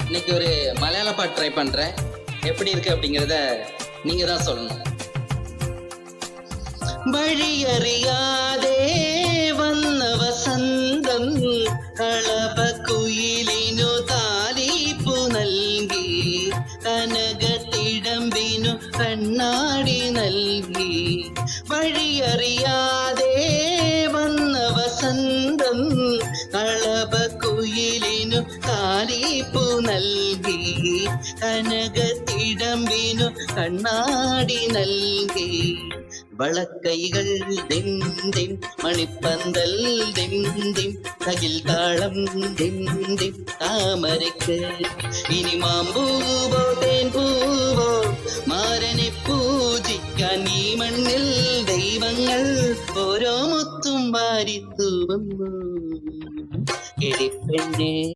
இன்னைக்கு ஒரு மலையாள பாட்டு ட்ரை பண்றேன். எப்படி இருக்கு அப்படிங்கிறத நீங்க தான் சொல்லணும். വഴിയറിയാതെ വന്ന വസന്തം കളപ കുയിലിനു താലീപ്പു നൽകി കനകത്തിടമ്പിനു കണ്ണാടി നൽകി വഴിയറിയാതെ വന്ന വസന്തം കളപ കുയിലിനു താലീപ്പു നൽകി കനകത്തിടമ്പിനു കണ്ണാടി നൽകി വളക്കൈകൾ ദിന്ദിം മണിപ്പന്തൽ ദിന്ദിം തകിൽ താളം ദിന്ദിം താമരയ്ക്ക് ഇനി മാമ്പൂവോ തേൻ പൂവോ മാരനെ പൂജിക്കാൻ ഈ മണ്ണിൽ ദൈവങ്ങൾ ഓരോ മുത്തും വാരിത്തു വന്നു എടിപ്പെണ്ണേ.